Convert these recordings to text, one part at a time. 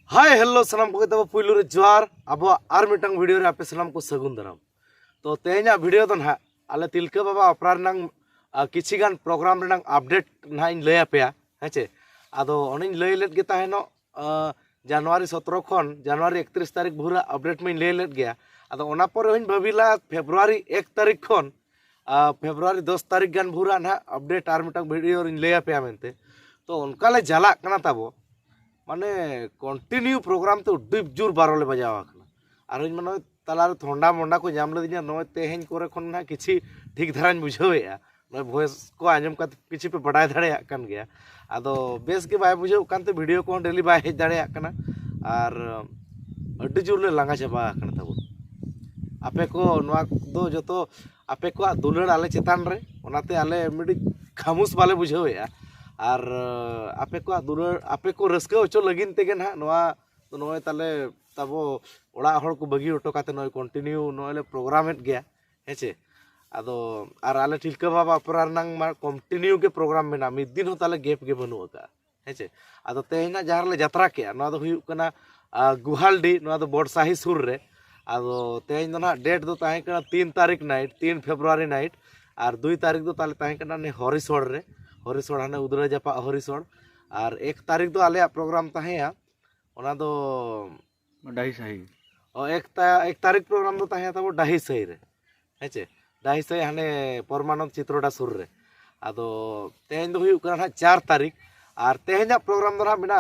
Hi hello सलाम को तब पुलु रे जोहार अब आर मिटंग वीडियो रे आपे सलाम को सगुन दाराम। तो तेहना वीडियो तो ना आले तिलका बाबा अपरार नंग किछि गान प्रोग्राम रे नंग अपडेट ना इन लय आपेया हेचे आदो ओनिन लय लेत गे ताहेनो जनवरी 17 खन जनवरी 31 तारीख भूरा अपडेट में लय लेत गया आदो ओना पर होइन भाबिला फेब्रुआरी 1 तारीख खन फेब्रुआरी 10 तारीख गान भूरा ना अपडेट आर मिटंग वीडियो रे लय आपेया मेनते तो उनका ले जाला कना ताबो माने कंटिन्यू प्रोग्राम तो डीप जोर बारोले बजावा और माने तलार थंडा मंडा को जाम लदिना नय तेहेन करे खन ना किछि ठीक धरान बुझावेया नय वॉइस को आंजम का किछि पे बडाय दाड़ेया कान गया आदो बेस के बाय बुझाव कानते वीडियो को डेली बाय हेज दाड़ेया कना और अड्डी जोर ले लांगा चाबा कना तब आपे को नवा दो जतो आपे को दुलड़ आले चेतान रे ओनाते आले मिडी खामुस बाले बुझावेया और आपे को दुलड़ आपे को रस्का ओचो लगिन तेगे ना नवा तो नय ताले तबो ओड़ा हड़ को बगी ओटो काते नय कंटिन्यू नयले प्रोग्राम एट गया हेचे आदो आर आले तिलका बाबा अपरार नंग मा कंटिन्यू के प्रोग्राम मेना मिद दिन हो ताले गेप गे बनु का हेचे आदो तेहना जहार ले यात्रा के नवा दो हुयु कना गुहालडी नवा दो बड़साही सुर रे आदो तेहन दो ना डेट दो ताहे कना 3 तारीख नाइट 3 फेब्रुआरी नाइट और 2 तारीख दो ताले ताहे कना ने हरिसोड़ रे हरिसोड़ हाने उदरा जापा हरिसोड़ और 1 तारीख दो आले प्रोग्राम ताहेया ओना दो डाही सही और 1 तारीख प्रोग्राम दो ताहेया तबो डाही सही रे हेचे डाही सही हाने परमानंद चित्रोडा सुर रे आदो तेहन दो हुयु कना 4 तारीख और तेहना प्रोग्राम दो मेना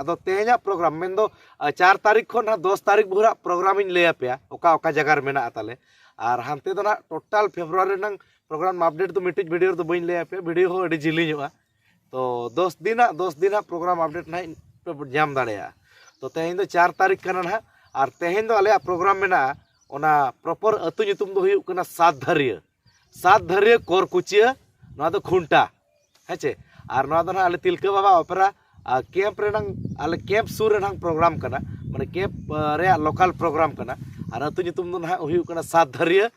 आदो तेहना प्रोग्राम मेन दो 4 तारीख खन 10 तारीख भूरा प्रोग्राम इन ले पे ओका ओका जगह रे मेना ताले और हानते दो ना टोटल फेब्रुआरी नंग प्रोग्राम अपडेट तो मिटिज वीडियो तो बइन ले पे वीडियो हो अडी जिलिङा तो 10 दिन प्रोग्राम अपडेट ना पे जाम दाड़ेया तो तेहन दो 4 तारीख कना ना और तेहन दो आले प्रोग्राम मेना ओना प्रॉपर अतु नितुम दो हुयु कना सात धरिया कोरकुचिया ना दो खुंटा हेचे और ना दो ना आले तिलका बाबा ओपेरा कैंप रे नंग आले कैंप सुर रे नंग प्रोग्राम कना माने कैंप रे लोकल प्रोग्राम कना और अतु नितुम दो ना हुयु कना सात धरिया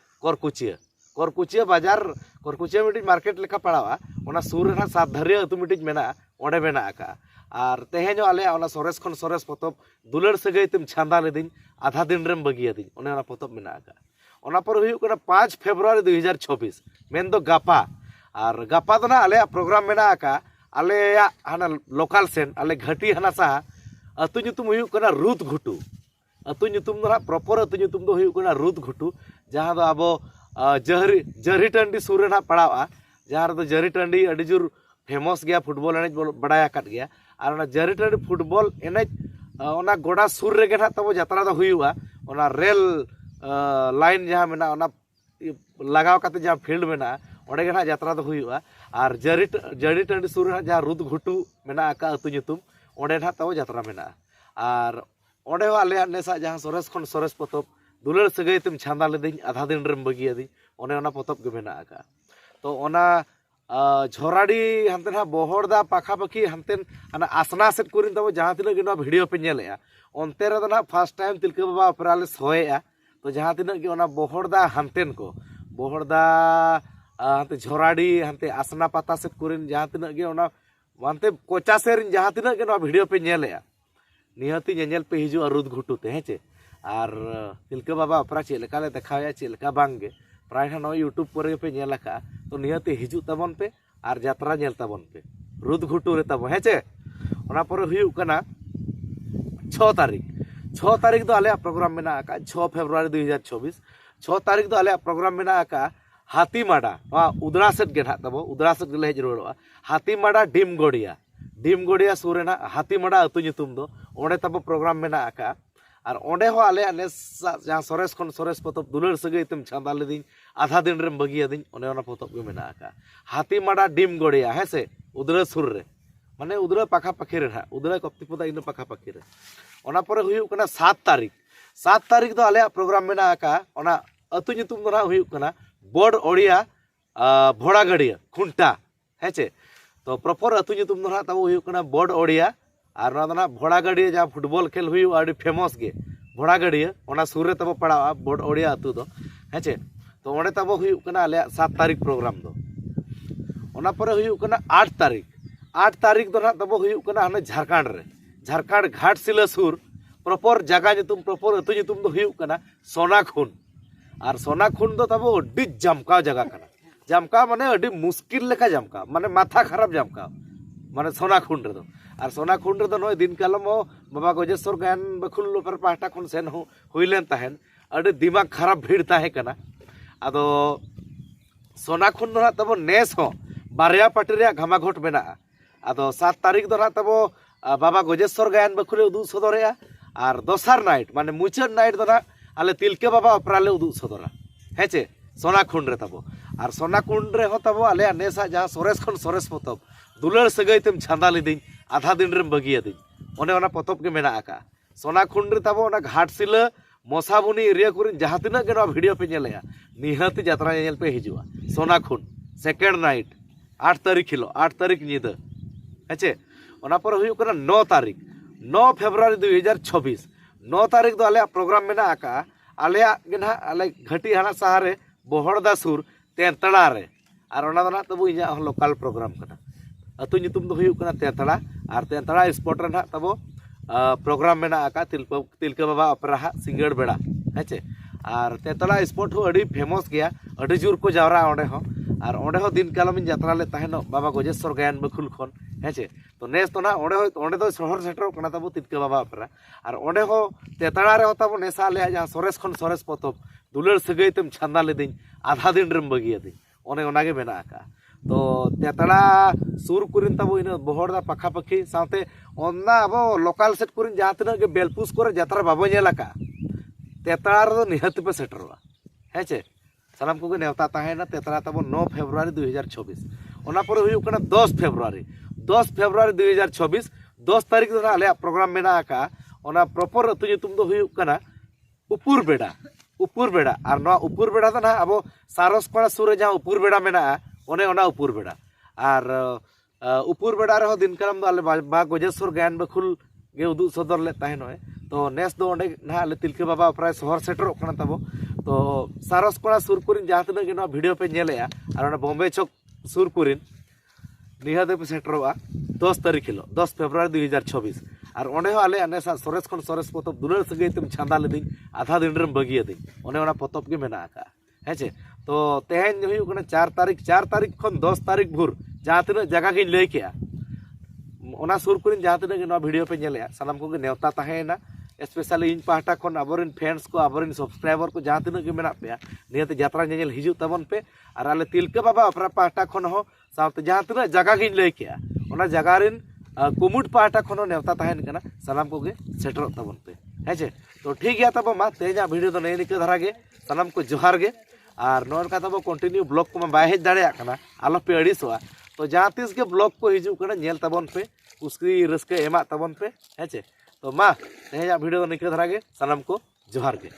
कोरकुचिया बाजार कोरकुचिया मिटिज मार्केट लेखा पड़ावा ओना सुर रे ना सात धरिया अतु मिटिज मेना ओंडे मेना का और तेहेनो आले ओना सोरेस खन सोरेस पतब दुलड़ सगै तुम छांदा लेदिन आधा दिन रेम बगिया दिन ओने ओना पतब मेना का ओना पर हुयु कना 5 फेब्रुआरी 2024 मेन दो गापा और गापा दो ना आले प्रोग्राम मेना का आले हाना लोकल सेन आले घाटी हाना सा अतु nyutum हुयु कना रुत घुटू अतु nyutum दो ना प्रॉपर अतु nyutum दो हुयु कना रुत घुटू जहां दो आबो जरी टंडी सुर ना पड़ावा जहां दो जरी टंडी अडी जोर फेमस गया फुटबॉल एनेज बड़ाया काट गया और ना जरी टंडी फुटबॉल एनेज ओना गोडा सुर रे ना तब यात्रा दो हुयुआ ओना रेल लाइन जहां मेना ओना लगाव काते जहां फील्ड मेना ओंडे गे ना यात्रा दो हुयुआ और जरी टंडी सुर ना जहां रुद घुटू मेना का अतु nyutum ओंडे ना तब यात्रा मेना और ओंडे हो आले नेसा जहां सोरेस खन सोरेस पतब दुलड़ सगै तुम छांदा लेदिन आधा दिन रेम बगिया दी ओने ओना पतब गे मेना का तो ओना झोराडी हानते ना बोहड़दा पाखापाखि हानते ना आसना सेट करिन तब जहां तिना गे वीडियो पे नेलेया ओनते रे ना फर्स्ट टाइम तिलका बाबा अपराले सोएया तो जहां तिना गे ओना बोहड़दा हानतेन को बोहड़दा हानते झोराडी हानते आसना पाता सेट करिन जहां तिना गे ओना हानते कोचा सेरिन जहां तिना गे वीडियो पे नेलेया निहति नेनेल पे हिजु अरुद घुटू ते हेचे और तिलका बाबा अपरा चे लेका ले देखाया चे लेका बांगे प्राय ना यूट्यूब पर पे नेला का तो निहति हिजु तबन पे और यात्रा नेल तबन पे रुद घुटू रे तब हेचे ओना पर हुयु कना 6 तारीख दो आले प्रोग्राम मेना का 6 फेब्रुआरी 2024 6 तारीख दो आले प्रोग्राम मेना का हाथीमाडा उदरा सेट गे ना तब उदरा सेट गेले हेज रोडवा हाथीमाडा डिमगोड़िया सुरेना हाथीमाडा अतु nyutum दो ओंडे तब प्रोग्राम मेना का और ओंडे हो आले जहां सोरेस खन सोरेस पतब दुलड़ सगै तुम छांदा लेदिन आधा दिन रेम बगिया दिन ओने ओना पतब गे मेना का हाथीमाडा डिमगोड़िया हेसे उदरा सुर रे माने उदरा पाखा पाखि रे ना उदरा कप्तिपदा इन पाखा पाखि रे ओना पर हुयु कना 7 तारीख दो आले प्रोग्राम मेना का ओना अतु nyutum दो ना हुयु कना बोर्ड ओडिया भोड़ागड़िया खुंटा हेचे तो प्रॉपर अतु nyutum दो ना तब हुयु कना बोर्ड ओडिया और ना भोड़ागड़िया जहाँ फुटबॉल खेल हुई अड़ी फेमस गे भोड़ागड़िया ओना सुर रे तब पड़ा बोर्ड ओडिया अतु दो हेचे तो ओंडे तब हुयु कना आले 7 तारीख प्रोग्राम दो ओना पर हुयु कना 8 तारीख दो ना तब हुयु कना हाने झारखंड घाटशिला सुर प्रॉपर जगह नितुम प्रॉपर अतु नितुम दो हुयुक कना सोनाखुन और सोनाखुन दो तब अड्डी जमका जगह कना जमका माने अड्डी मुश्किल लेका जमका माने माथा खराब जमका माने सोनाखुन रे दो और सोनाखुन रे दो नय दिन कालम बाबा गजेश्वर गायन बखुल पर पाहटा खुन सेन हुइलेन ताहेन अड्डी दिमाग खराब भीड़ ताहे कना आदो सोनाखुन दो तब नेस हो बारया पार्टी रे घमाघोट मेना आदो 7 तारीख दो तब बाबा गजेश्वर गायन बखुले उदू सदरे और दोसार नाइट माने मुचाद नाइट दो आले तिलके बाबा अपराले उदू सदरा हेचे सोनाखुन रे तब और सोनाखुन रे हो तब आले नेसा जहाँ सोरेस खन सोरेस पोतब दुलार सगई तेम छांदा लिदिन आधा दिन रेम बगिया दिन ओने ओना पोतब के मेना आका सोनाखुन रे तब ओना घाटसिला मसाबुनी एरिया कुरिन जहाँ तिना के वीडियो पे नेलेया निहाती यात्रा नेल पे हिजुआ सोनाखुन सेकेंड नाइट 8 तारीख हिलो 8 तारीख निदा हेचे ओना पर हुयु कना 9 तारीख 9 फेब्रुआरी 2026 9 तारीख दो आले प्रोग्राम मेना आका आले गेना आले घाटी हाना सहारे बोहड़दा सुर तेंतड़ा रे और ओना दना तबु इया लोकल प्रोग्राम कना अतु नितुम दो हुयु कना तेंतड़ा और तेंतड़ा स्पॉट रे ना तबो प्रोग्राम मेना आका तिलका बाबा अपराहा सिंगड़ बेड़ा हेचे और तेंतड़ा स्पॉट हो अड़ी फेमस गया अड़ी जोर को जावरा ओंडे हो और ओंडे हो दिन कालम यात्रा ले ताहेनो बाबा गजेश्वर गायन बखुल खन हेचे तो नेस तो ना ओंडे दो शहर सेटर कना तबो तिलका बाबा अपरा और ओंडे हो तेतड़ा रे हो तबो नेसा ले जहाँ सोरेस खन सोरेस पोतब दुलार सगई तेम छांदा लेदिन आधा दिन रेम बगिया दिन ओने ओनागे मेना आका तो तेतड़ा सुर कुरिन तबो इन बोहड़दा पाखा पाखी साथे ओना अब लोकल सेट कुरिन जहाँ तिना के बेलपुस करे यात्रा बाबो नेलाका तेतड़ा रे निहत पे सेटरवा हेचे सालाम को नेवता ताहेना तेतड़ा तब 9 फेब्रुआरी 2026 ओना पर हुयु कना 10 फेब्रुआरी 2026 10 तारीख दो आले प्रोग्राम मेना आका ओना प्रॉपर अतु नितुम दो हुयु कना उपुर बेड़ा और ना उपुर बेड़ा दो ना अब सारस कोड़ा सुर जहाँ उपुर बेड़ा मेना ओने ओना उपुर बेड़ा और उपुर बेड़ा रे दिन कालम दो आले बा गजेश्वर गायन बखुल गे उदू सदर ले ताहेनो तो नेस दो ओंडे ना आले तिलके बाबा प्राय शहर सेटरो कना तबो तो सारस कोड़ा सुर कुरिन जहाँ तिना के वीडियो पे नेलेया और बॉम्बे चौक सुर कुरिन निहाते पे सेटरोआ 10 तारीख हिलो 10 फेब्रुआरी 2026 और ओंडे हो आले अनेसा सोरेस खन सोरेस पोतब दुलार सगई तेम छांदा लेदिन आधा दिन रेम बगिया दिन ओने ओना पोतब के मेना आका हेचे तो तेहेन हुयु कना 4 तारीख खन 10 तारीख भोर जहाँ तिना जगह के लई केया ओना सुर कुरिन जहाँ तिना के वीडियो पे नेलेया सालाम को नेवता ताहेना स्पेशली इन पाहटा खन आबोरिन फ्रेंड्स को आबोरिन सब्सक्राइबर को जहाँ तिना के मेना पे नियत यात्रा नेल हिजु तबन पे और आले तिलका बाबा अपरा पाहटा खन हो साथ जहाँ तिना जगह के लई केया ओना जगह रिन कुमुट पाहटा खन नेवता ताहेन कना सालाम को सेटर तबन पे हेचे तो ठीक गया तब मा तेजा वीडियो तो नहीं निके धरा गे सालाम को जोहार गे और नोर का तब कंटिन्यू ब्लॉग को बाय हेज दाड़े कना आलो पे अड़ीसवा तो जहाँ तीस के ब्लॉग को हिजु कना नेल तबन पे उसकी रस्के एमा तबन पे हेचे तो मा तेजा वीडियो तो निके धरा गे सालाम को जोहार गे।